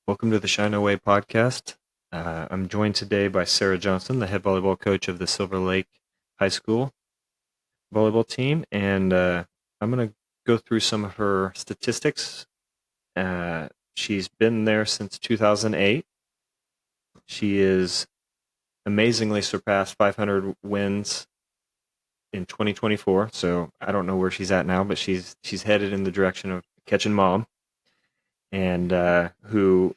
Welcome to the Shine Away podcast. I'm joined today by Sarah Johnson, the head volleyball coach of the Silver Lake High School volleyball team, and I'm going to go through some of her statistics. She's been there since 2008. She is amazingly surpassed 500 wins in 2024. So I don't know where she's at now, but she's headed in the direction of catching mom, and who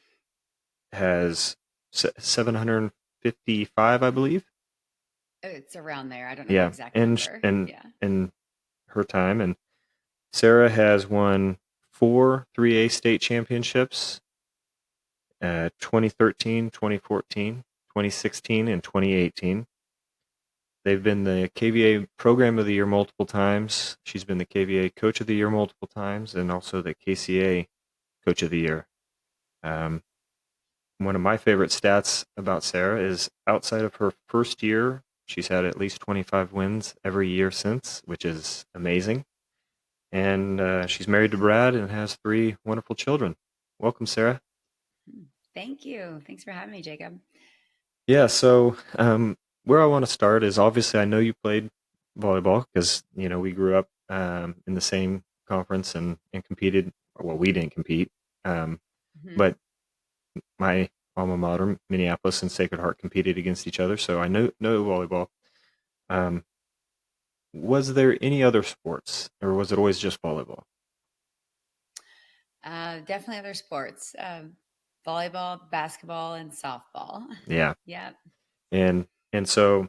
has 755, I believe. It's around there. I don't know the Yeah, exact and number. and Yeah. and her time. And Sarah has won 4 3A state championships: 2013, 2014, 2016, and 2018. They've been the KVA Program of the Year multiple times. She's been the KVA Coach of the Year multiple times, and also the KCA Coach of the Year. Um, One of my favorite stats about Sarah is outside of her first year, she's had at least 25 wins every year since, which is amazing. And she's married to Brad and has 3 wonderful children. Welcome, Sarah. Thank you. Thanks for having me, Jacob. Yeah, so where I want to start is, obviously I know you played volleyball because we grew up in the same conference and competed. Well, we didn't compete, um, hmm but my alma mater, Minneapolis and Sacred Heart, competed against each other, so I know volleyball. Um, was there any other sports, or was it always just volleyball? Definitely other sports. Volleyball, basketball, and softball. Yeah, Yep. and so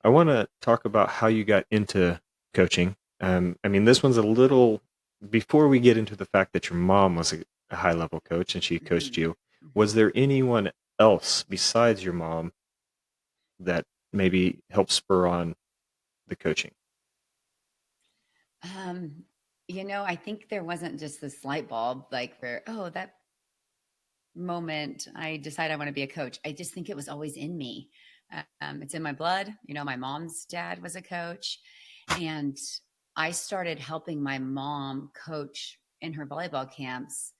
I want to talk about how you got into coaching. I mean, this one's a little before we get into the fact that your mom was a high level coach and she coached hmm you. Was hmm there anyone else besides your mom that maybe helped spur on the coaching? Um, I think there wasn't just this light bulb like where, oh, that moment I decide I want to be a coach. I just think it was always in me. It's in my blood. My mom's dad was a coach, and I started helping my mom coach in her volleyball camps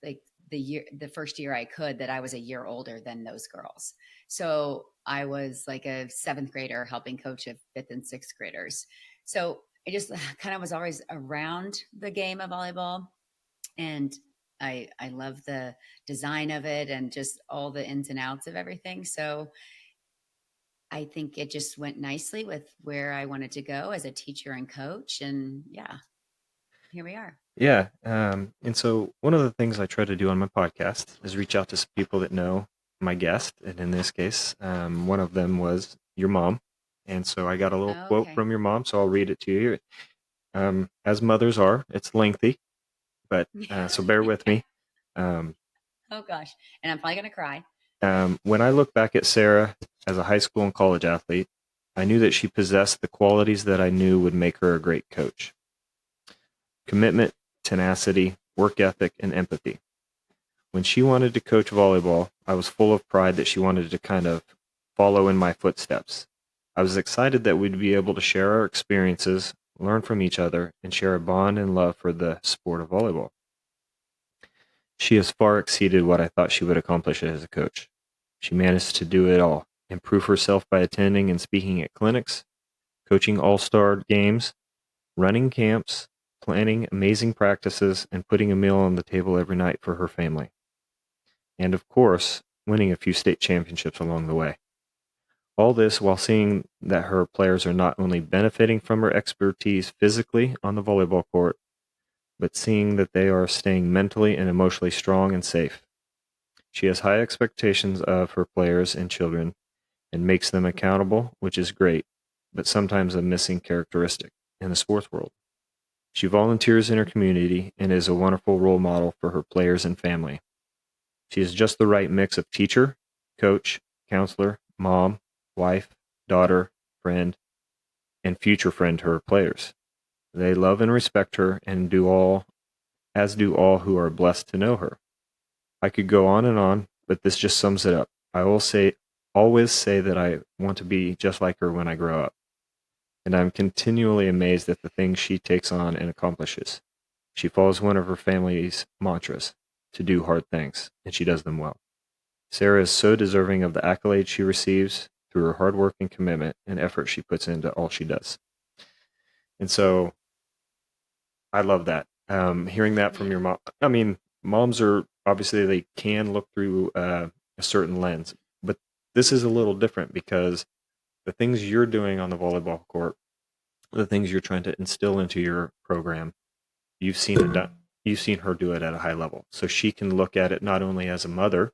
like the first year I could, that I was a year older than those girls. So I was like a seventh grader helping coach a fifth and sixth graders. So I just kind of was always around the game of volleyball, and I love the design of it and just all the ins and outs of everything. So I think it just went nicely with where I wanted to go as a teacher and coach. And yeah, here we are. Yeah. And so one of the things I try to do on my podcast is reach out to some people that know my guest. And in this case, one of them was your mom. And so I got a little quote Okay. from your mom, so I'll read it to you. As mothers are, it's lengthy, but so bear with Yeah. me. Um, Oh gosh. And I'm probably going to cry. when I look back at Sarah as a high school and college athlete, I knew that she possessed the qualities that I knew would make her a great coach: commitment, tenacity, work ethic, and empathy. When she wanted to coach volleyball, I was full of pride that she wanted to kind of follow in my footsteps. I was excited that we'd be able to share our experiences, learn from each other, and share a bond and love for the sport of volleyball. She has far exceeded what I thought she would accomplish as a coach. She managed to do it all: improve herself by attending and speaking at clinics, coaching all-star games, running camps, planning amazing practices, and putting a meal on the table every night for her family. And of course, winning a few state championships along the way. All this while seeing that her players are not only benefiting from her expertise physically on the volleyball court, but seeing that they are staying mentally and emotionally strong and safe. She has high expectations of her players and children and makes them accountable, which is great, but sometimes a missing characteristic in the sports world. She volunteers in her community and is a wonderful role model for her players and family. She is just the right mix of teacher, coach, counselor, mom, wife, daughter, friend, and future friend to her players. They love and respect her and do all as do all who are blessed to know her. I could go on, but this just sums it up. I will say always say that I want to be just like her when I grow up, and I'm continually amazed at the things she takes on and accomplishes. She follows one of her family's mantras: to do hard things, and she does them well. Sarah is so deserving of the accolades she receives through her hard work and commitment and effort she puts into all she does. And so I love that. Hearing that from Yeah. your mom. I mean, moms are obviously, they can look through a certain lens, but this is a little different because the things you're doing on the volleyball court, the things you're trying to instill into your program, you've seen it done. You've seen her do it at a high level. So she can look at it not only as a mother,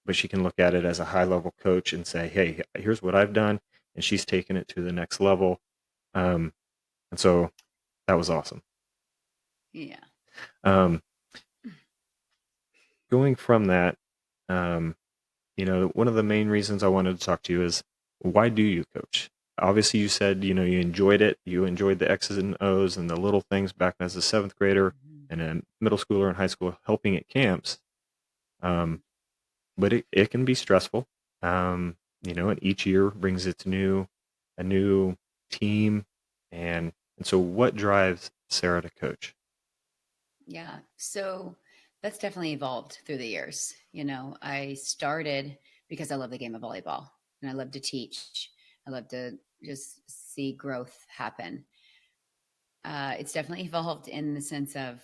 but she can look at it as a high level coach and say, hey, here's what I've done. And she's taken it to the next level. And so that was awesome. Yeah. Um, Going from that, um, one of the main reasons I wanted to talk to you is, why do you coach? Obviously, you said, you enjoyed it. You enjoyed the X's and O's and the little things back as a seventh grader Mhm. and a middle schooler in high school helping at camps. Mhm. But it can be stressful. And each year brings a new team. And so what drives Sarah to coach? Yeah. So that's definitely evolved through the years. I started because I love the game of volleyball and I love to teach. I love to just see growth happen. It's definitely evolved in the sense of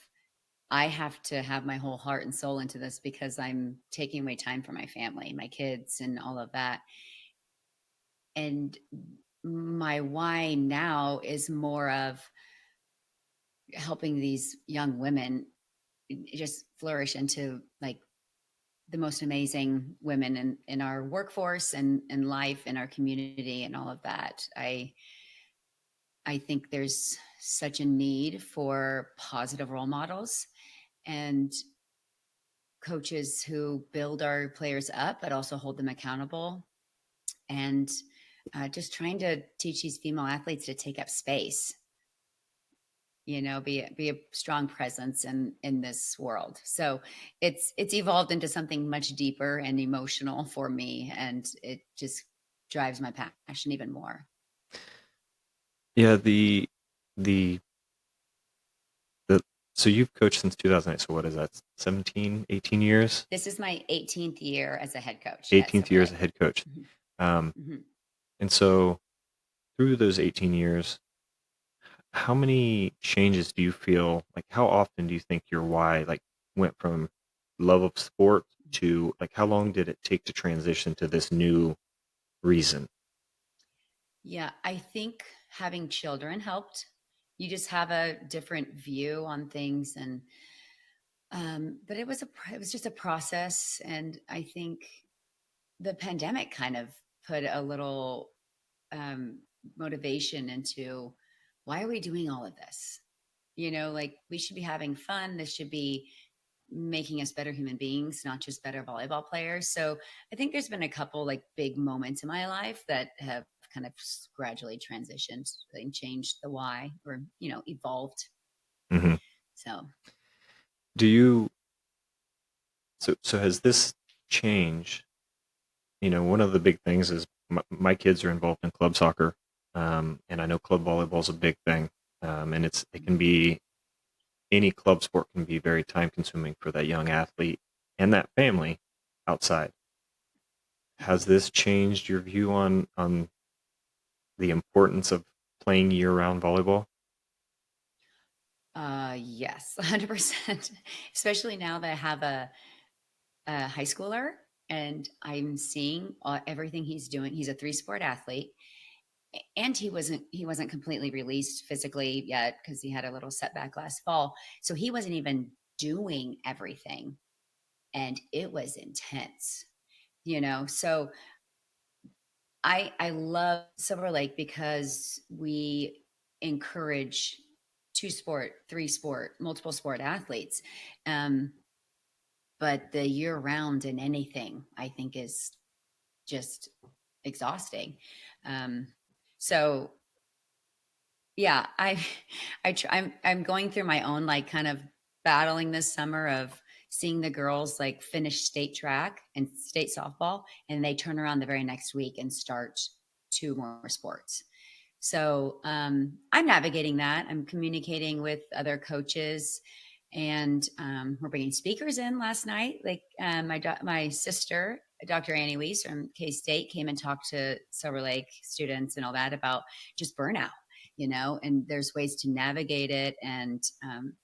I have to have my whole heart and soul into this because I'm taking away time from my family, my kids, and all of that. And my why now is more of helping these young women just flourish into like the most amazing women in our workforce and in life in our community and all of that. I think there's such a need for positive role models and coaches who build our players up but also hold them accountable, and just trying to teach these female athletes to take up space, be a strong presence in this world. So it's evolved into something much deeper and emotional for me, and it just drives my passion even more. Yeah, the the so you've coached since 2008. So what is that? 17, 18 years? This is my 18th year as a head coach. Yes, 18th every year as day. a head coach. Mhm. Um, Mhm. and so through those 18 years, how many changes do you feel, like how often do you think your why like went from love of sport to, like, how long did it take to transition to this new reason? Yeah, I think having children helped. You just have a different view on things, and but it was just a process, and I think the pandemic kind of put a little um, motivation into why are we doing all of this? Like we should be having fun. This should be making us better human beings, not just better volleyball players. So I think there's been a couple like big moments in my life that have kind of gradually transitioned and changed the why, or evolved. Hmm. So Do you, so has this changed? One of the big things is my kids are involved in club soccer, and I know club volleyball is a big thing, and it can be, any club sport can be very time consuming for that young athlete and that family outside. Has this changed your view on the importance of playing year round volleyball? yes, 100%. Especially now that I have a high schooler and I'm seeing everything he's doing. He's a three-sport athlete, and he wasn't completely released physically yet because he had a little setback last fall. So he wasn't even doing everything, and it was intense. So I love Silver Lake because we encourage two sport, three sport, multiple sport athletes. Um, but the year round in anything, I think, is just exhausting. Um, so yeah, I'm going through my own like kind of battling this summer of seeing the girls like finish state track and state softball, and they turn around the very next week and start two more sports. So I'm navigating that. I'm communicating with other coaches And we're bringing speakers in last night. Like my sister, Dr. Annie Weiss from K-State, came and talked to Silver Lake students and all that about just burnout, and there's ways to navigate it and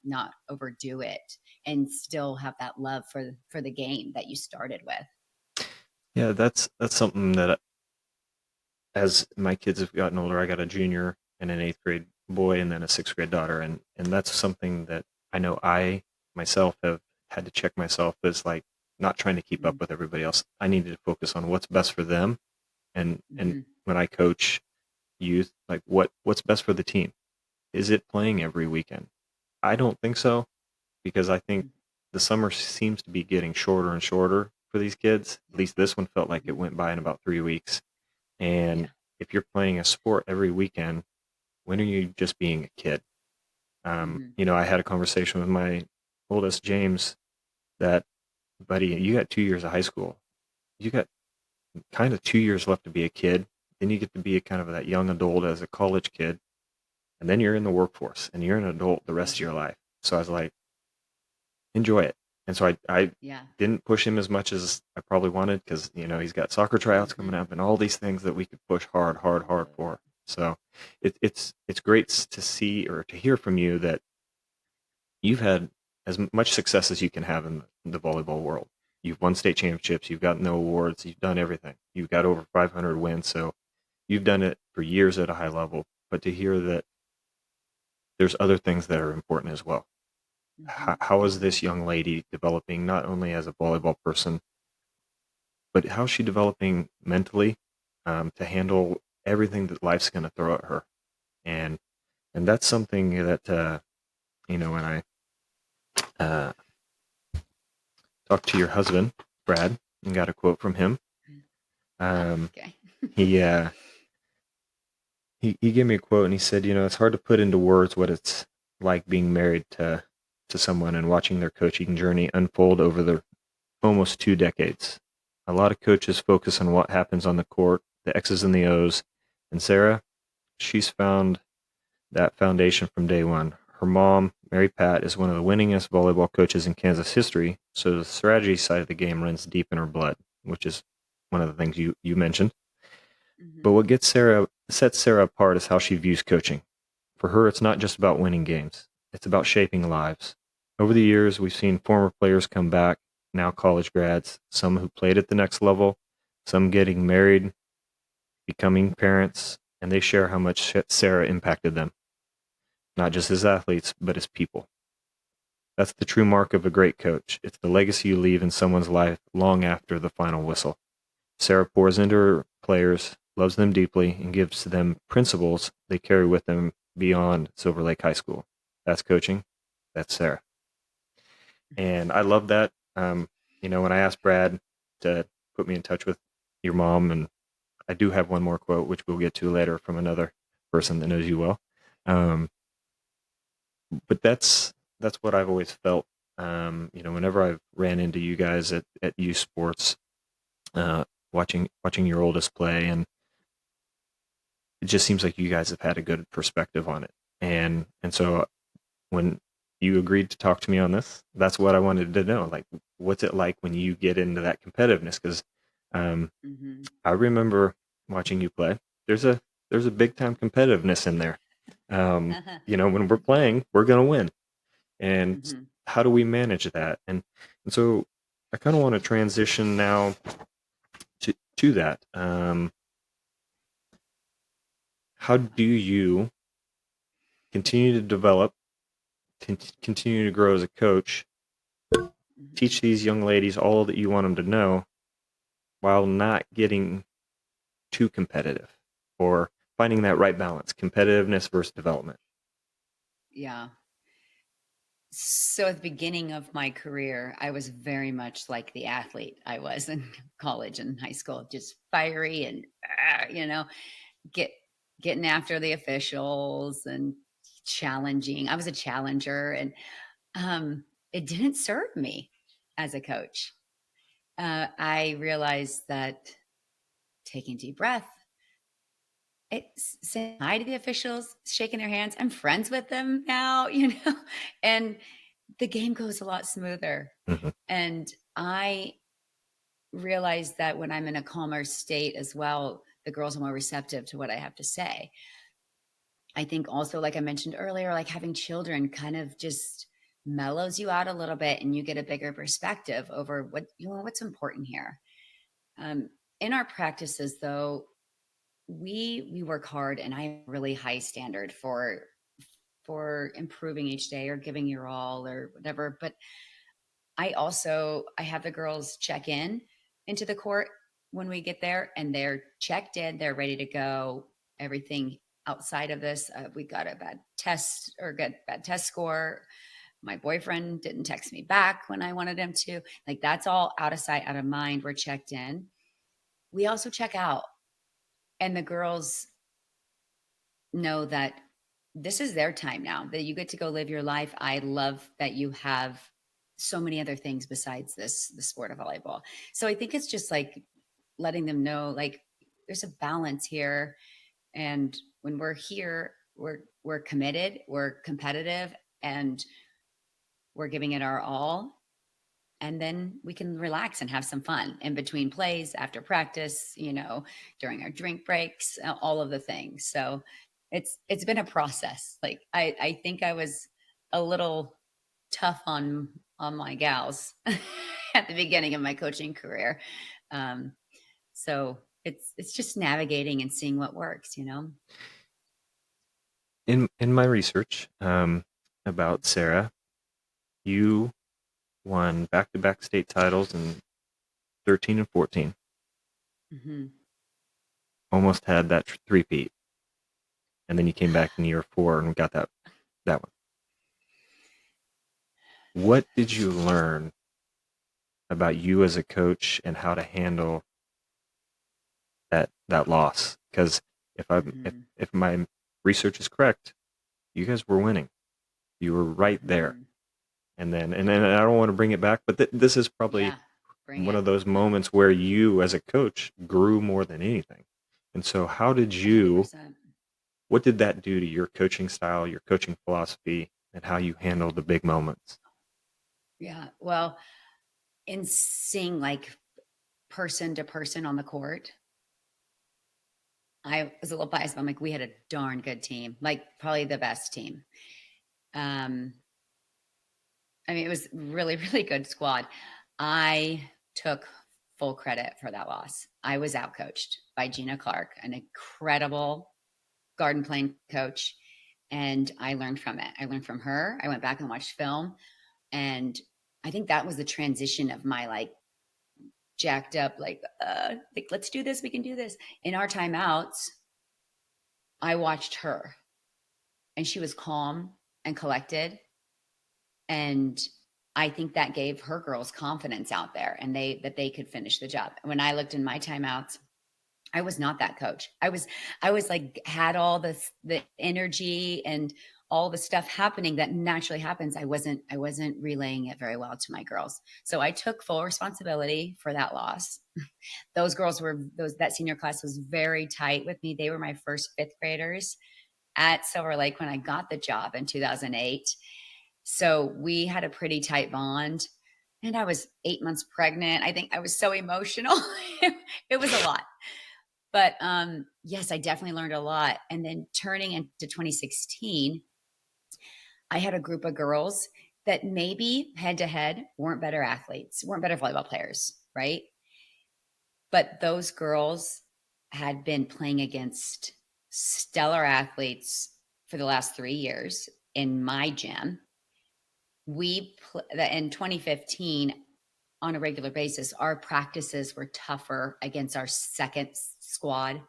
not overdo it and still have that love for the game that you started with. Yeah, that's something that as my kids have gotten older, I got a junior and an eighth grade boy and then a sixth grade daughter. And that's something that I know I myself have had to check myself as like not trying to keep up with everybody else. I needed to focus on what's best for them. And Mm-hmm. when I coach youth, like what's best for the team? Is it playing every weekend? I don't think so, because I think the summer seems to be getting shorter and shorter for these kids. At least this one felt like it went by in about 3 weeks. Yeah. And if you're playing a sport every weekend, when are you just being a kid? I had a conversation with my oldest, James, that, buddy, you got 2 years of high school. You got kind of 2 years left to be a kid. Then you get to be a kind of that young adult as a college kid. And then you're in the workforce and you're an adult the rest of your life. So I was like, enjoy it. And so I Yeah. didn't push him as much as I probably wanted because, he's got soccer tryouts coming up and all these things that we could push hard for. So it's great to see or to hear from you that you've had as much success as you can have in the volleyball world. You've won state championships. You've gotten the awards. You've done everything. You've got over 500 wins. So you've done it for years at a high level. But to hear that there's other things that are important as well. How is this young lady developing not only as a volleyball person, but how is she developing mentally to handle everything that life's going to throw at her? And that's something that when I talked to your husband, Brad, and got a quote from him. Okay. he gave me a quote and he said, it's hard to put into words what it's like being married to someone and watching their coaching journey unfold over the almost 2 decades. A lot of coaches focus on what happens on the court, the X's and the O's, and Sarah, she's found that foundation from day one. Her mom, Mary Pat, is one of the winningest volleyball coaches in Kansas history, so the strategy side of the game runs deep in her blood, which is one of the things you mentioned. But what sets Sarah apart is how she views coaching. For her, it's not just about winning games. It's about shaping lives. Over the years, we've seen former players come back, now college grads, some who played at the next level, some getting married, becoming parents, and they share how much Sarah impacted them, not just as athletes, but as people. That's the true mark of a great coach. It's the legacy you leave in someone's life long after the final whistle. Sarah pours into her players, loves them deeply, and gives them principles they carry with them beyond Silver Lake High School. That's coaching. That's Sarah. And I love that. When I asked Brad to put me in touch with your mom, and I do have one more quote, which we'll get to later from another person that knows you well. But that's what I've always felt. Whenever I've ran into you guys at U Sports, watching your oldest play, and it just seems like you guys have had a good perspective on it. And so when you agreed to talk to me on this, that's what I wanted to know. Like, what's it like when you get into that competitiveness? Because I remember watching you play. There's a big time competitiveness in there. When we're playing, we're gonna win. And how do we manage that? And so I kind of want to transition now to that. How do you continue to develop, continue to grow as a coach, teach these young ladies all that you want them to know while not getting too competitive, or finding that right balance, competitiveness versus development? Yeah. So at the beginning of my career, I was very much like the athlete I was in college and high school, just fiery and get getting after the officials and challenging. I was a challenger, and it didn't serve me as a coach. I realized that taking a deep breath, saying hi to the officials, shaking their hands. I'm friends with them now, and the game goes a lot smoother. Mhm. And I realize that when I'm in a calmer state as well, the girls are more receptive to what I have to say. I think also, like I mentioned earlier, like having children kind of just mellows you out a little bit and you get a bigger perspective over what what's important here. Um, in our practices though, we work hard and I have a really high standard for improving each day or giving your all or whatever. But I have the girls check in into the court when we get there and they're checked in, they're ready to go. Everything outside of this, we got a bad test or got bad test score. My boyfriend didn't text me back when I wanted him to. Like that's all out of sight, out of mind. We're checked in. We also check out, and the girls know that this is their time now, that you get to go live your life. I love that you have so many other things besides the sport of volleyball. So I think it's just like letting them know like there's a balance here, and when we're here, we're committed, we're competitive, and we're giving it our all. And then we can relax and have some fun in between plays, after practice, during our drink breaks, all of the things. So it's been a process. Like I think I was a little tough on my gals at the beginning of my coaching career. Um, so it's just navigating and seeing what works. In my research about Sarah, you won back-to-back state titles in 13 and 14. Hmm. Almost had that three-peat. And then you came back in year 4 and got that one. What did you learn about you as a coach and how to handle that loss? Because if my research is correct, you guys were winning. You were right there. And then I don't want to bring it back, but this is probably one of those moments where you as a coach grew more than anything. And so how did you 100%. what did that do to your coaching style, your coaching philosophy, and how you handle the big moments? Yeah. Well, in seeing like person to person on the court, I was a little biased, but I'm like, we had a darn good team, like probably the best team. Um, I mean, it was really, really good squad. I took full credit for that loss. I was outcoached by Gina Clark, an incredible garden playing coach, and I learned from it. I learned from her. I went back and watched film, and I think that was the transition of my like jacked up, like let's do this. We can do this. In our timeouts, I watched her, and she was calm and collected, and I think that gave her girls confidence out there, and they could finish the job. When I looked in my timeouts, I was not that coach. I was like had all the energy and all the stuff happening that naturally happens. I wasn't relaying it very well to my girls. So I took full responsibility for that loss. Those girls that senior class was very tight with me. They were my first fifth graders at Silver Lake when I got the job in 2008. So we had a pretty tight bond. And I was 8 months pregnant. I think I was so emotional. It was a lot. But yes, I definitely learned a lot. And then turning into 2016, I had a group of girls that maybe head to head weren't better athletes, weren't better volleyball players, right? But those girls had been playing against stellar athletes for the last 3 years in my gym. In 2015, on a regular basis, our practices were tougher against our second squad,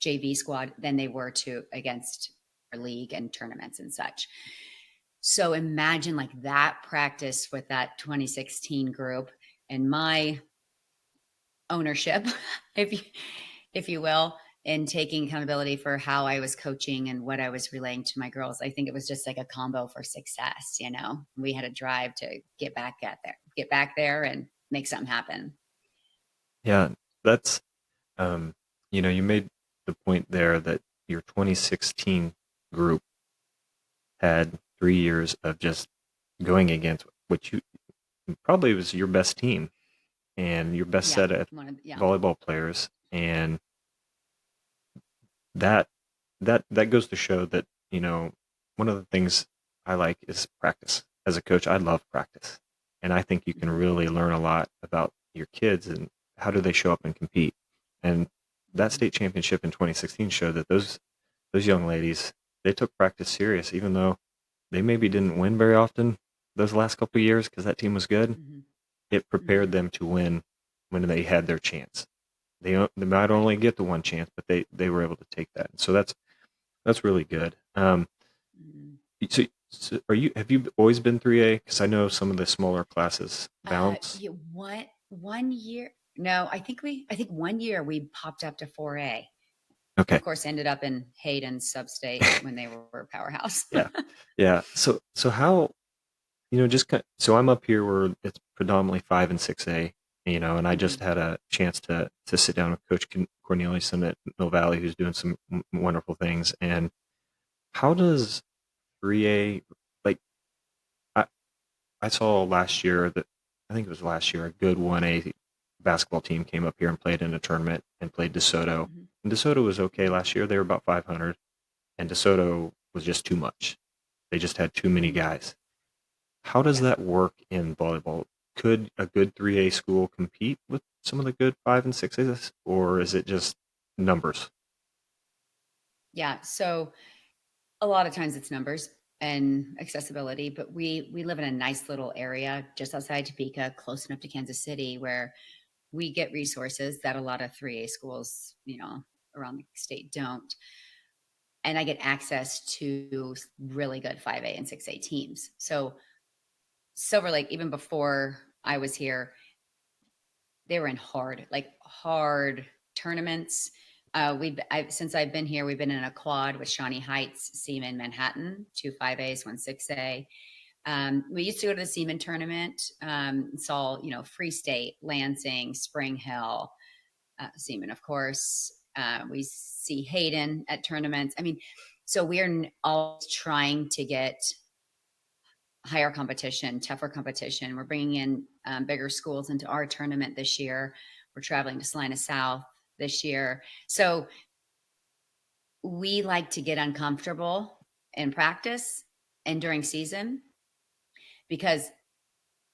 JV squad, than they were against our league and tournaments and such. So imagine like that practice with that 2016 group and my ownership, if you will, in taking accountability for how I was coaching and what I was relaying to my girls. I think it was just like a combo for success. We had a drive to get back there and make something happen. Yeah, that's you made the point there that your 2016 group had 3 years of just going against what you probably was your best team and your best Yeah, set of yeah. volleyball players, and that that goes to show that, one of the things I like is practice. As a coach, I love practice, and I think you can Mhm, really learn a lot about your kids and how do they show up and compete. And that mhm, state championship in 2016 showed that those young ladies, they took practice serious, even though they maybe didn't win very often those last couple of years because that team was good. mhm, It prepared mhm. them to win when they had their chance. They might Right. only get the one chance, but they were able to take that. So that's really good. Mhm. So have you always been 3A? Because I know some of the smaller classes bounce. Yeah, one year. No, I think one year we popped up to 4A. Okay. Of course, ended up in Hayden's substate when they were a powerhouse. Yeah. Yeah. So how, so I'm up here where it's predominantly 5 and 6A, and I just Mhm. had a chance to sit down with Coach Corneliuson at Mill Valley, who's doing some wonderful things. And how does 3A, like, I, I saw last year that, I think it was last year, a good 1A basketball team came up here and played in a tournament and played DeSoto. Mhm. And DeSoto was okay Mhm. last year. They were about 500, and DeSoto was just too much. They just had too many Mhm. guys. How does Yeah. that work in volleyball? Could a good 3A school compete with some of the good 5 and 6As, or is it just numbers? Yeah. So a lot of times it's numbers and accessibility, but we live in a nice little area just outside Topeka, close enough to Kansas City, where we get resources that a lot of 3A schools, around the state don't. And I get access to really good 5A and 6A teams. So Silver Lake, even before I was here, they were in hard tournaments. Since I've been here, we've been in a quad with Shawnee Heights, Seaman, Manhattan, two 5As, one 6A. We used to go to the Seaman tournament, saw, Free State, Lansing, Spring Hill, Seaman, of course. We see Hayden at tournaments. I mean, so we're all trying to get higher competition, tougher competition. We're bringing in bigger schools into our tournament this year. We're traveling to Salina South this year. So we like to get uncomfortable in practice and during season because,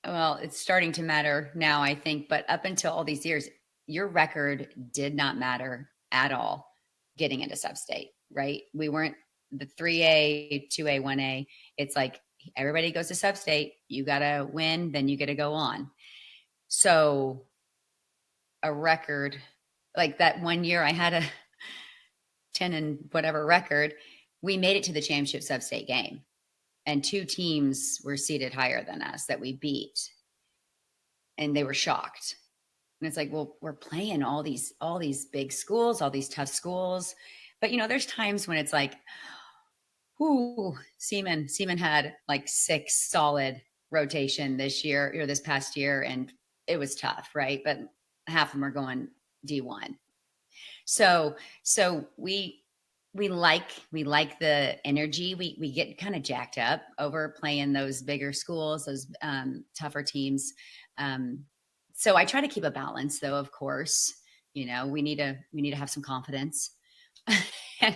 well, it's starting to matter now, I think, but up until all these years, your record did not matter at all getting into sub-state, right? We weren't the 3A, 2A, 1A. It's like everybody goes to sub-state. You got to win, then you get to go on. So a record like that one year I had a 10 and whatever record, we made it to the championship sub-state game. And two teams were seated higher than us that we beat. And they were shocked. And it's like, well, we're playing all these big schools, all these tough schools. But there's times when it's like, whoo, Seaman had like 6 solid rotation this year or this past year, and it was tough, right? But half of them are going D1. So we like the energy. We get kind of jacked up over playing those bigger schools, those tougher teams. Um, so I try to keep a balance, though. Of course, we need to have some confidence, and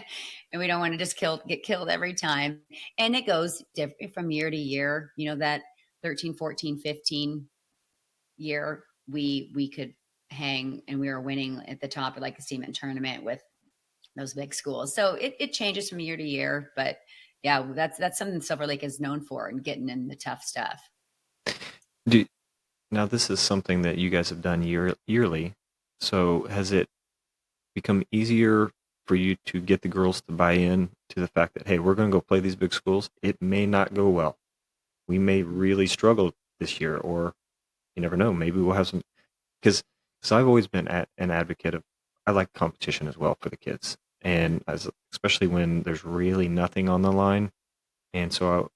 we don't want to just get killed every time. And it goes different from year to year. That 13, 14, 15 year we could hang and we were winning at the top of like the Seaman tournament with those big schools. So it changes from year to year, but yeah, that's something Silver Lake is known for and getting in the tough stuff. Do, Now, this is something that you guys have done yearly. So has it become easier for you to get the girls to buy in to the fact that, hey, we're going to go play these big schools? It may not go well. We may really struggle this year, or you never know. Maybe we'll have some, because I've always been an advocate of, I like competition as well for the kids, and especially when there's really nothing on the line. And so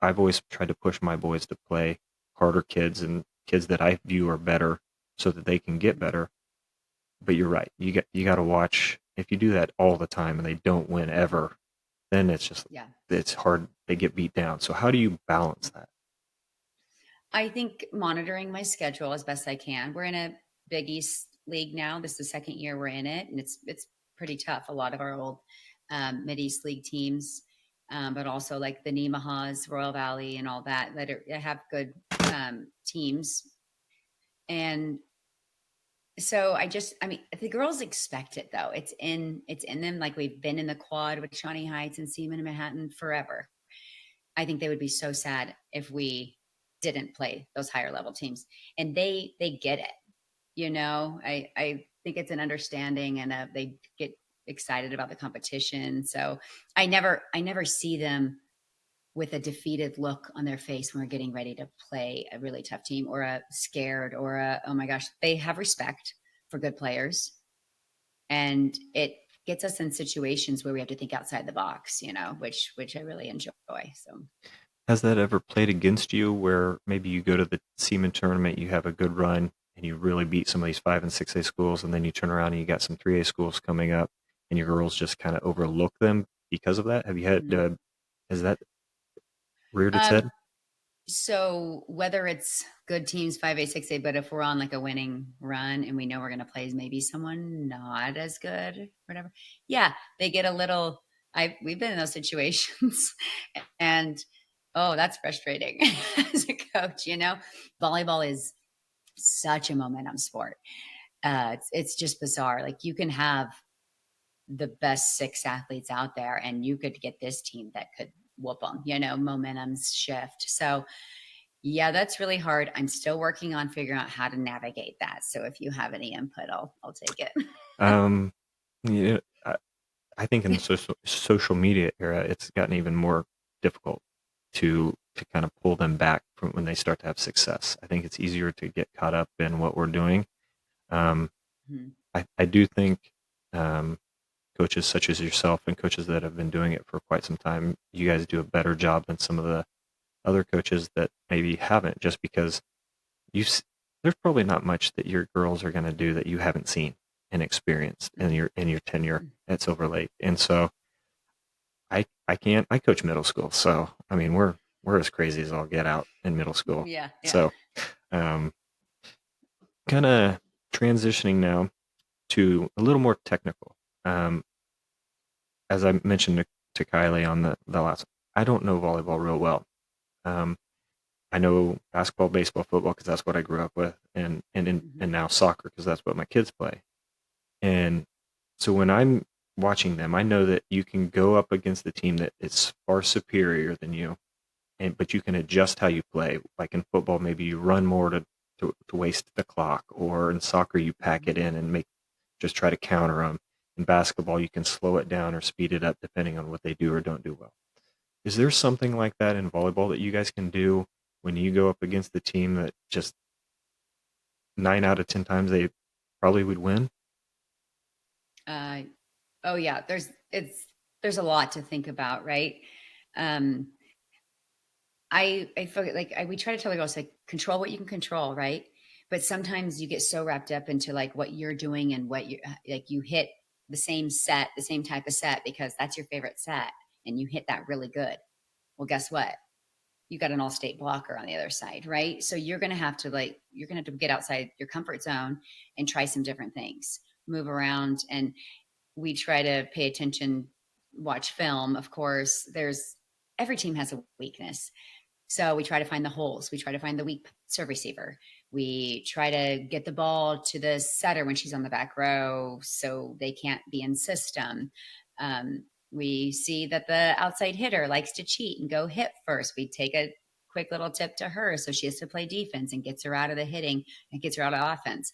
I've always tried to push my boys to play harder kids and kids that I view are better so that they can get Mhm. better. But you're right. You got to watch. If you do that all the time and they don't win ever, then Yeah. it's hard. They get beat down. So how do you balance that? I think monitoring my schedule as best I can. We're in a Big East league now. This is the second year we're in it, and it's pretty tough. A lot of our old Mid East league teams, but also like the Nemahas, Royal Valley, and all that have good teams. And so I mean, the girls expect it though. It's in them. Like we've been in the quad with Shawnee Heights and Seaman and Manhattan forever. I think they would be so sad if we didn't play those higher level teams, and they get it. I think it's an understanding, and they get excited about the competition. So I never see them with a defeated look on their face when we're getting ready to play a really tough team, or a scared, or a, oh my gosh. They have respect for good players, and it gets us in situations where we have to think outside the box, which I really enjoy. So Has that ever played against you where maybe you go to the Seaman tournament, you have a good run, and you really beat some of these 5 and 6A schools, and then you turn around and you got some 3A schools coming up, and your girls just kind of overlook them because of that? Have you had, mhm. has that reared its um head? so whether it's good teams 5A 6A, but if we're on like a winning run and we know we're going to play maybe someone not as good, whatever, yeah, they get a little. We've been in those situations, and oh, that's frustrating as a coach. Volleyball is such a momentum sport. It's just bizarre. Like you can have the best six athletes out there, and you could get this team that could whoop them. Momentum's shift. So yeah, that's really hard. I'm still working on figuring out how to navigate that. So if you have any input, I'll take it. Um, yeah, I think in the social media era, it's gotten even more difficult to kind of pull them back from when they start to have success. I think it's easier to get caught up in what we're doing. Um, Mhm. I do think um, coaches such as yourself and coaches that have been doing it for quite some time, you guys do a better job than some of the other coaches that maybe haven't, just because you there's probably not much that your girls are going to do that you haven't seen and experienced in your tenure at Silver Lake. And so I coach middle school, so I mean we're as crazy as all get out in middle school. Yeah, yeah. So um, kind of transitioning now to a little more technical. Um, as I mentioned to Kylie on the last, I don't know volleyball real well. Um, I know basketball, baseball, football because that's what I grew up with, and Mhm. now soccer because that's what my kids play. And so when I'm watching them, I know that you can go up against the team that is far superior than you, but you can adjust how you play. Like in football, maybe you run more to waste the clock, or in soccer you pack it Mhm. in and just try to counter them. In basketball, you can slow it down or speed it up depending on what they do or don't do well. Is there something like that in volleyball that you guys can do when you go up against the team that just 9 out of 10 times they probably would win? Uh, oh yeah, there's a lot to think about, right? Um, I feel like we try to tell the girls, like, control what you can control, right? But sometimes you get so wrapped up into like what you're doing, and what you like, you hit the same set, the same type of set because that's your favorite set, and you hit that really good. Well, guess what? You got an all-state blocker on the other side, right? So you're gonna have to get outside your comfort zone and try some different things, move around, and we try to pay attention, watch film. Of course, there's every team has a weakness, so we try to find the holes. We try to find the weak serve receiver. We try to get the ball to the setter when she's on the back row so they can't be in system. We see that the outside hitter likes to cheat and go hit first. We take a quick little tip to her so she has to play defense and gets her out of the hitting and gets her out of offense.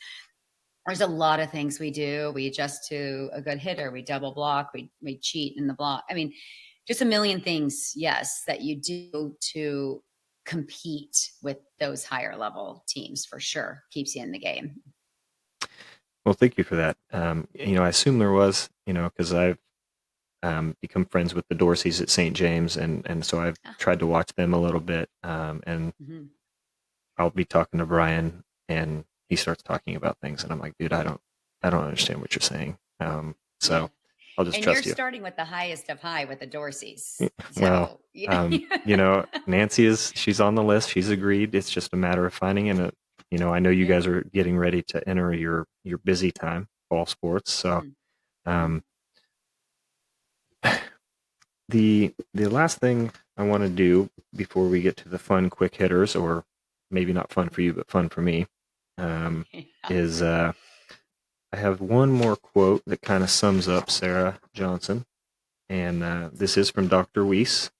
There's a lot of things we do. We adjust to a good hitter. We double block. We cheat in the block. I mean, just a million things, yes, that you do to compete with those higher level teams for sure. Keeps you in the game. Well, thank you for that. I assume there was, because I've become friends with the Dorseys at St. James, and so I've Ah, tried to watch them a little bit. And mhm. I'll be talking to Brian, and he starts talking about things, and I'm like, dude, I don't understand what you're saying. Yeah. So. I'll just And you're trust you. starting with the highest of high with the Dorseys. Well, So, yeah. Nancy she's on the list. She's agreed. It's just a matter of finding it. I know you Yeah. guys are getting ready to enter your busy time, fall sports. So, Mhm. um, the last thing I want to do before we get to the fun quick hitters, or maybe not fun for you, but fun for me, Yeah. is I have one more quote that kind of sums up Sarah Johnson, and this is from Dr. Weiss,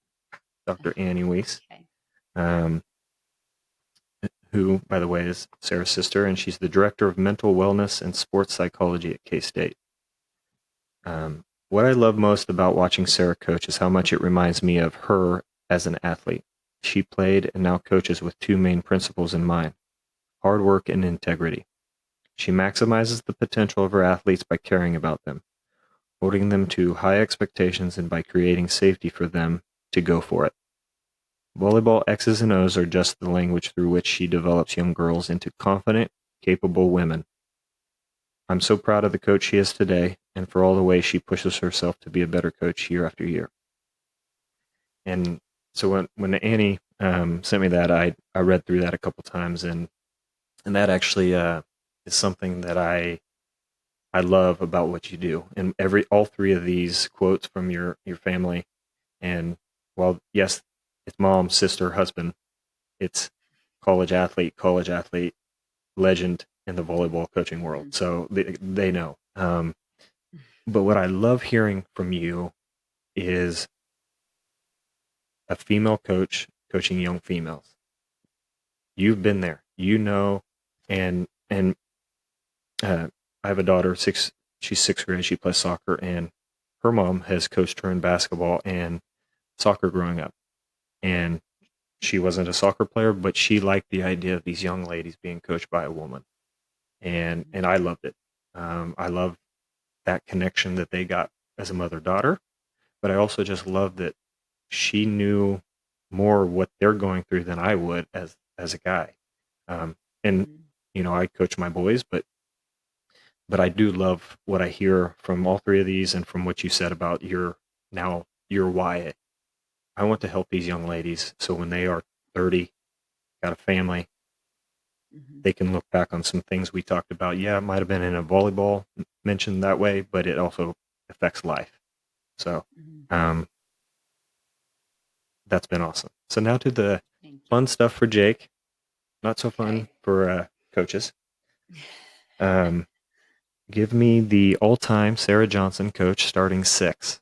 Dr. Annie Weiss, Okay. um, who, by the way, is Sarah's sister, and she's the director of mental wellness and sports psychology at K-State. What I love most about watching Sarah coach is how much it reminds me of her as an athlete. She played and now coaches with two main principles in mind: hard work and integrity. She maximizes the potential of her athletes by caring about them, holding them to high expectations, and by creating safety for them to go for it. Volleyball X's and O's are just the language through which she develops young girls into confident, capable women. I'm so proud of the coach she is today and for all the ways she pushes herself to be a better coach year after year. And so when Annie sent me that, I read through that a couple times, and that actually is something that I love about what you do. And all three of these quotes from your family, and while yes, it's mom, sister, husband, it's college athlete, legend in the volleyball coaching world. Mhm. So they know. But what I love hearing from you is a female coach coaching young females. You've been there, and I have a daughter, she's sixth grade. She plays soccer, and her mom has coached her in basketball and soccer growing up. And she wasn't a soccer player, but she liked the idea of these young ladies being coached by a woman, and I loved it. I love that connection that they got as a mother daughter, but I also just love that she knew more what they're going through than I would as a guy. And Mhm. I coach my boys, but I do love what I hear from all three of these and from what you said about your why. I want to help these young ladies so when they are 30, got a family, Mhm. they can look back on some things we talked about. Yeah, it might have been in a volleyball mentioned that way, but it also affects life. So Mhm. um, that's been awesome. So now to the Thank you. fun stuff for Jake. Not so fun Okay. for coaches. Um, give me the all-time Sarah Johnson coach starting six.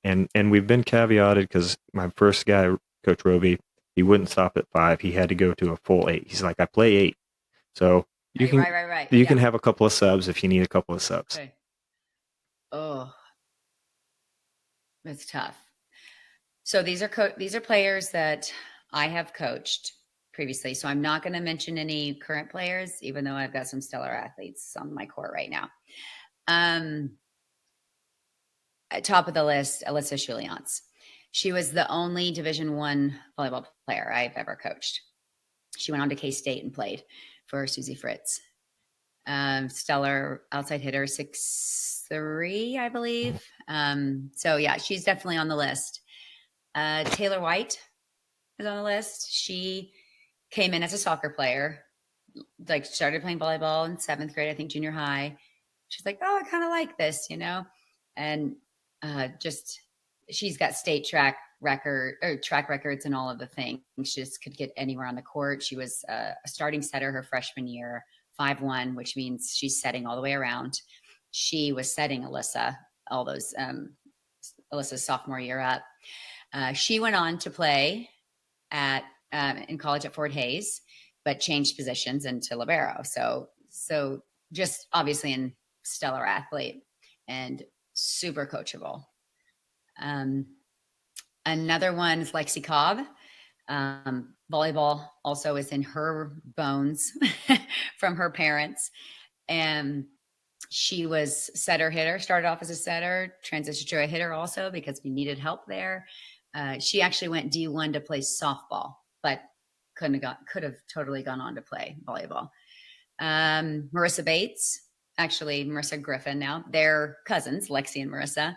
And we've been caveated because my first guy, Coach Roby, he wouldn't stop at five. He had to go to a full eight. He's like, I play eight. So you Right, can right, right, right. you can Yeah. have a couple of subs if you need a couple of subs. Okay. Oh, that's tough. So these are players that I have coached previously. So I'm not going to mention any current players, even though I've got some stellar athletes on my court right now. Um, at top of the list, Alyssa Shuliance. She was the only Division I volleyball player I've ever coached. She went on to K State and played for Susie Fritz. Stellar outside hitter, 6'3", I believe. So yeah, she's definitely on the list. Taylor White is on the list. She came in as a soccer player, like started playing volleyball in seventh grade, I think junior high. She's like, oh, I kind of like this, and just she's got state track records and all of the things. She just could get anywhere on the court. She was a starting setter her freshman year, 5'1", which means she's setting all the way around. She was setting all those Alyssa's sophomore year up. She went on to play at in college at Fort Hayes, but changed positions into libero. So just obviously a stellar athlete and super coachable. Um, Another one is Lexi Cobb. Volleyball also is in her bones from her parents. And she was setter hitter, started off as a setter, transitioned to a hitter also because we needed help there. She actually went D1 to play softball, but could have totally gone on to play volleyball. Marissa Bates, actually Marissa Griffin now. They're cousins, Lexi and Marissa.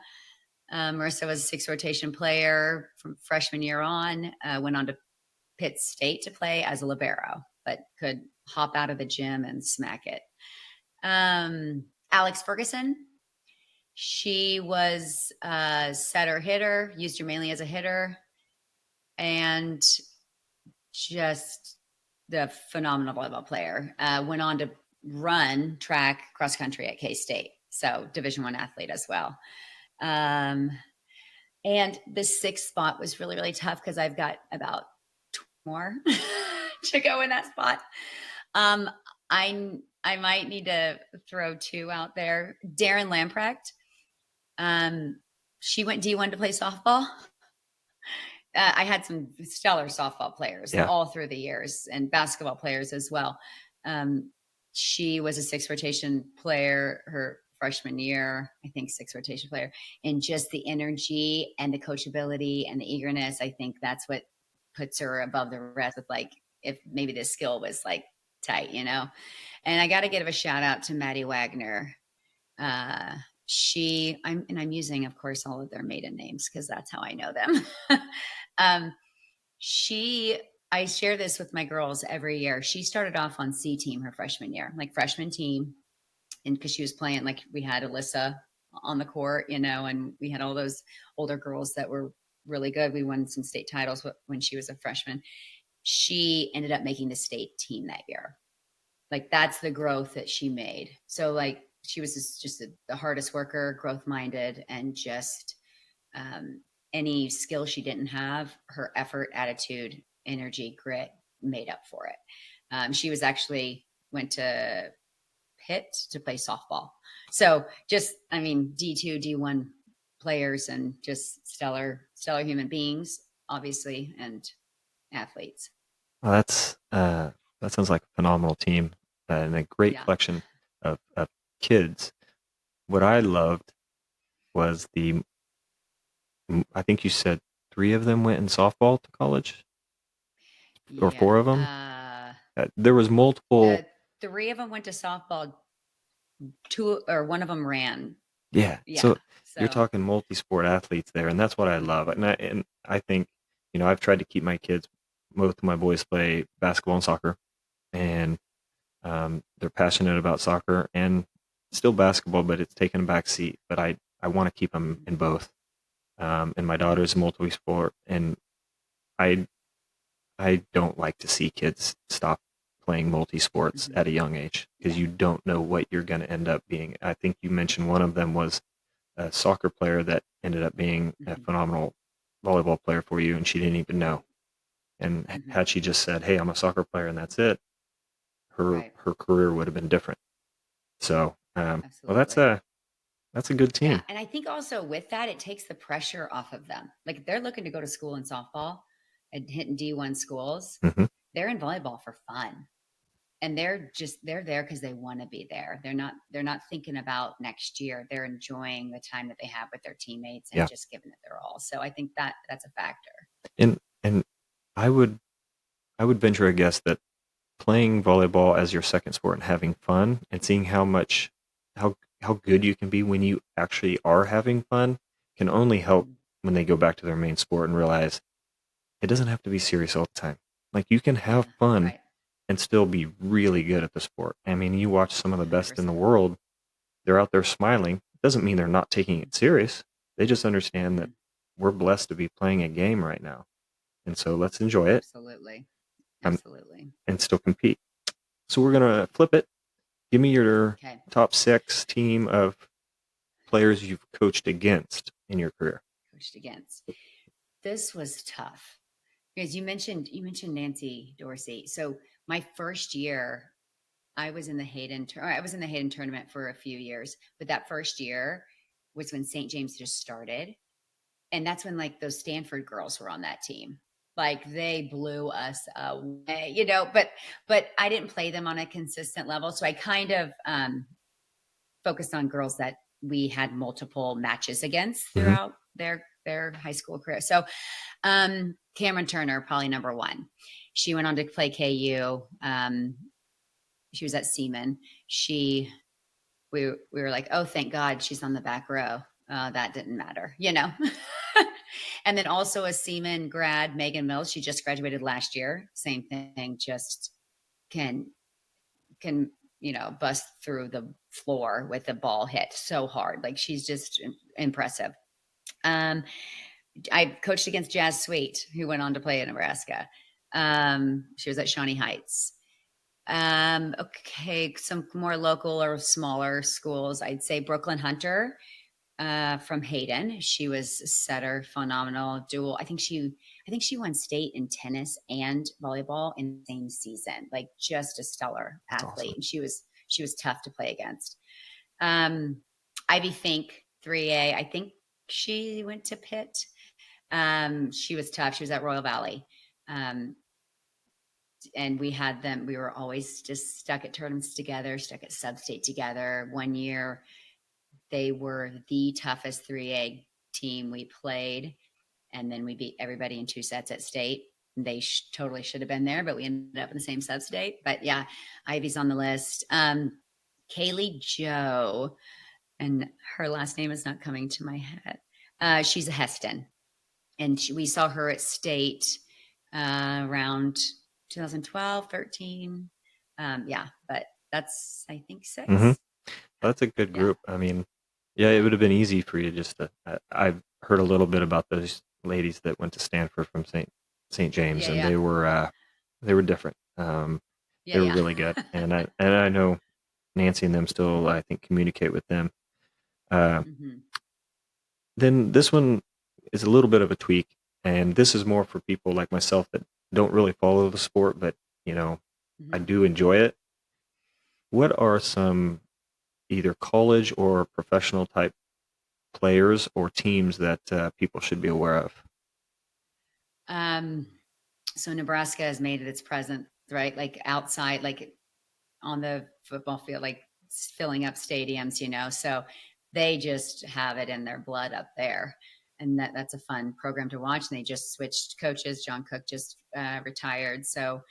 Marissa was a six rotation player from freshman year on, went on to Pitt State to play as a libero, but could hop out of the gym and smack it. Alex Ferguson, she was a setter hitter, used her mainly as a hitter, and just the phenomenal volleyball player. Went on to run track cross country at K-State. So Division I athlete as well. And the sixth spot was really, really tough because I've got about more to go in that spot. I might need to throw two out there. Darren Lamprecht. She went D1 to play softball. I had some stellar softball players all through the years and basketball players as well. She was a six rotation player her freshman year, I think six rotation player, and just the energy and the coachability and the eagerness. I think that's what puts her above the rest of like, if maybe the skill was like tight, you know? And I got to give a shout out to Maddie Wagner. I'm using, of course, all of their maiden names because that's how I know them. I share this with my girls every year. She started off on C team her freshman year, like freshman team. And because she was playing, like we had Alyssa on the court, you know, and we had all those older girls that were really good. We won some state titles when she was a freshman. She ended up making the state team that year. Like that's the growth that she made. So like she was just the hardest worker, growth minded, and just any skill she didn't have, her effort, attitude, energy, grit made up for it. She was actually went to Pitt to play softball. So just, I mean, D2, D1 players and just stellar human beings, obviously, and athletes. Well, that sounds like a phenomenal team and a great collection of kids. What I loved was I think you said 3 of them went in softball to college, or 4 of them. There was multiple. 3 of them went to softball. 2 or 1 of them ran. Yeah. So you're talking multi-sport athletes there, and that's what I love. And I think, you know, I've tried to keep my kids. Both of my boys play basketball and soccer, and they're passionate about soccer and still basketball, but it's taken a back seat. But I want to keep them in both. And my daughter's multi-sport, and I don't like to see kids stop playing multi-sports at a young age because you don't know what you're going to end up being. I think you mentioned one of them was a soccer player that ended up being a phenomenal volleyball player for you, and she didn't even know. And had she just said, "Hey, I'm a soccer player," and that's it, her career would have been different. So, well, that's a good team. Yeah, and I think also with that, it takes the pressure off of them. Like if they're looking to go to school in softball and hitting D1 schools, they're in volleyball for fun. And they're there because they want to be there. They're not thinking about next year. They're enjoying the time that they have with their teammates and just giving it their all. So I think that's a factor. And I would venture a guess that playing volleyball as your second sport and having fun and seeing how good you can be when you actually are having fun can only help when they go back to their main sport and realize it doesn't have to be serious all the time. Like you can have fun and still be really good at the sport. I mean, you watch some of the best 100%. In the world, they're out there smiling. It doesn't mean they're not taking it serious. They just understand that we're blessed to be playing a game right now. And so let's enjoy it. Absolutely. And still compete. So we're going to flip it. Give me your top 6 team of players you've coached against in your career. Coached against. This was tough because you mentioned Nancy Dorsey. So my first year, I was in the Hayden tournament for a few years, but that first year was when St. James just started. And that's when like those Stanford girls were on that team. Like they blew us away, you know, but I didn't play them on a consistent level. So I kind of focused on girls that we had multiple matches against throughout their high school career. So Cameron Turner, probably number 1. She went on to play KU. She was at Seaman. She we were like, oh, thank God she's on the back row. That didn't matter, you know. And then also a Seaman grad, Megan Mills. She just graduated last year. Same thing, just can can bust through the floor with the ball hit so hard. Like she's just impressive. Um, I coached against Jazz Sweet, who went on to play in Nebraska. She was at Shawnee Heights. Okay, some more local or smaller schools. I'd say Brooklyn Hunter from Hayden. She was a setter, phenomenal, dual. I think she won state in tennis and volleyball in the same season. Like just a stellar That's athlete. awesome. And she was tough to play against. Ivy Fink, 3A. I think she went to Pitt. She was tough. She was at Royal Valley. And we were always just stuck at tournaments together, stuck at sub-state together. One year, they were the toughest 3A team we played. And then we beat everybody in 2 sets at state. They totally should have been there, but we ended up in the same sub-state. But yeah, Ivy's on the list. Kaylee Joe, and her last name is not coming to my head. She's a Heston. And we saw her at state around 2012, 13. Yeah, but that's, I think, 6. Mm-hmm. That's a good Yeah. group. I mean, yeah, it would have been easy for you just to. I've heard a little bit about those ladies that went to Stanford from St. James, Yeah, and yeah. they were different. Yeah, They were yeah. really good, and I know Nancy and them still, I think, communicate with them. Mhm. Then this one is a little bit of a tweak, and this is more for people like myself that don't really follow the sport, but I Mhm. do enjoy it. What are some either college or professional type players or teams that people should be aware of? So Nebraska has made it its presence, right? Like outside, like on the football field, like filling up stadiums, So they just have it in their blood up there, and that's a fun program to watch. And they just switched coaches. John Cook just retired, so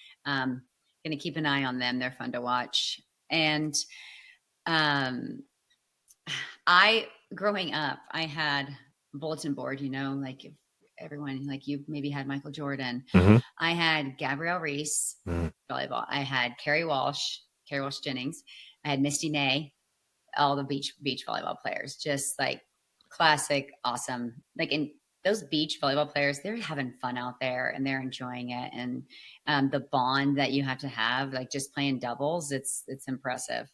going to keep an eye on them. They're fun to watch. And um, I growing up, I had a bulletin board. Like if everyone, like you maybe had Michael Jordan. Mm-hmm. I had Gabrielle Reese, Mm-hmm. volleyball. I had Carrie Walsh Jennings. I had Misty May, all the beach volleyball players, just like classic, awesome. Like in those beach volleyball players, they're having fun out there and they're enjoying it. And the bond that you have to have, like just playing doubles, it's impressive.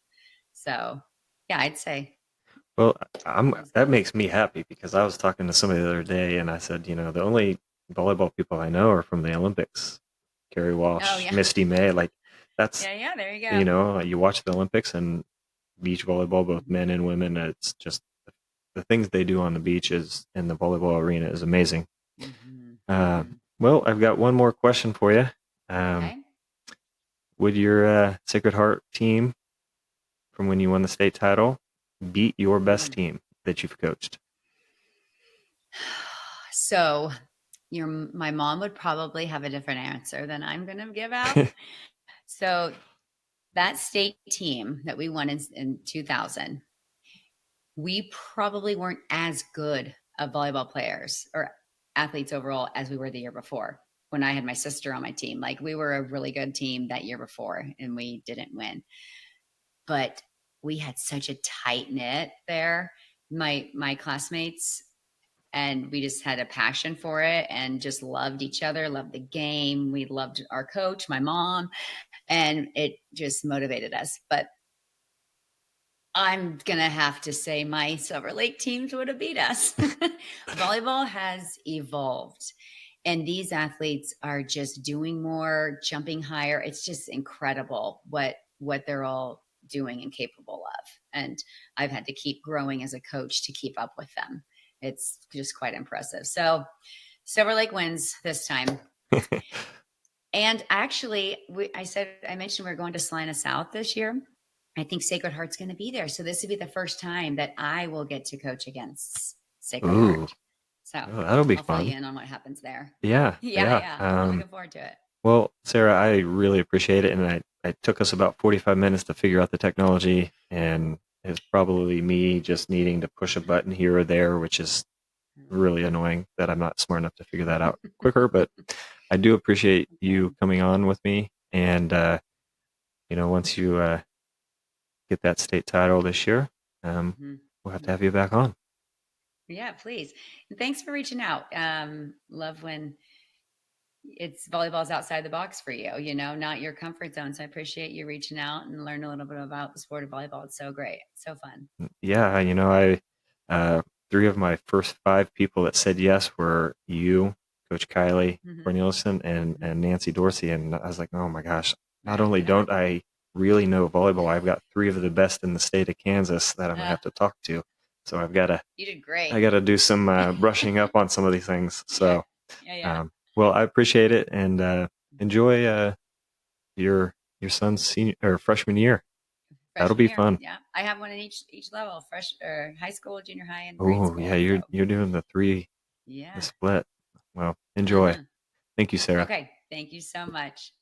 So yeah, I'd say Well, those that guys. makes me happy because I was talking to somebody the other day and I said, the only volleyball people I know are from the Olympics. Carrie Oh Walsh, yeah, Misty May, like that's, yeah. There you go. you watch the Olympics and beach volleyball, both Mhm. men and women. It's just the things they do on the beaches in the volleyball arena is amazing. Mhm. Uh, Mhm. well, I've got one more question for you. Okay. Would your Sacred Heart team from when you won the state title beat your best Mm. team that you've coached? So my mom would probably have a different answer than I'm going to give out. So that state team that we won in 2000, we probably weren't as good of volleyball players or athletes overall as we were the year before when I had my sister on my team. Like we were a really good team that year before and we didn't win. But we had such a tight knit there. My classmates, and we just had a passion for it and just loved each other, loved the game. We loved our coach, my mom, and it just motivated us. But I'm going to have to say my Silver Lake teams would have beat us. Volleyball has evolved, and these athletes are just doing more, jumping higher. It's just incredible what they're all doing and capable of. And I've had to keep growing as a coach to keep up with them. It's just quite impressive. So Silver Lake wins this time. And actually, I mentioned we're going to Salina South this year. I think Sacred Heart's going to be there. So this would be the first time that I will get to coach against Sacred Ooh, Heart. So oh, that'll be I'll fill fun. you in on what happens there. Yeah, Yeah, yeah. yeah. I'm looking forward to it. Well, Sarah, I really appreciate it, and I took us about 45 minutes to figure out the technology, and is probably me just needing to push a button here or there, which is really annoying that I'm not smart enough to figure that out quicker. But I do appreciate you coming on with me. And, once you get that state title this year, we'll have to have you back on. Yeah, please. And thanks for reaching out. Love when it's volleyball's outside the box for you, not your comfort zone. So I appreciate you reaching out and learn a little bit about the sport of volleyball. It's so great. So fun. Yeah, I 3 of my first 5 people that said yes were you, Coach Kylie Cornelison, and Nancy Dorsey. And I was like, oh my gosh, not only don't I really know volleyball, I've got 3 of the best in the state of Kansas that I'm gonna have to talk to. So I've got to. You did great. I got to do some brushing up on some of these things. So, yeah. Well, I appreciate it, and enjoy your son's senior or freshman year. That'll be fun. Yeah, I have one in each level: fresh or high school, junior high, and grade school. Yeah, you're doing the 3 the split. Well, enjoy. Thank you, Sarah. Okay, thank you so much.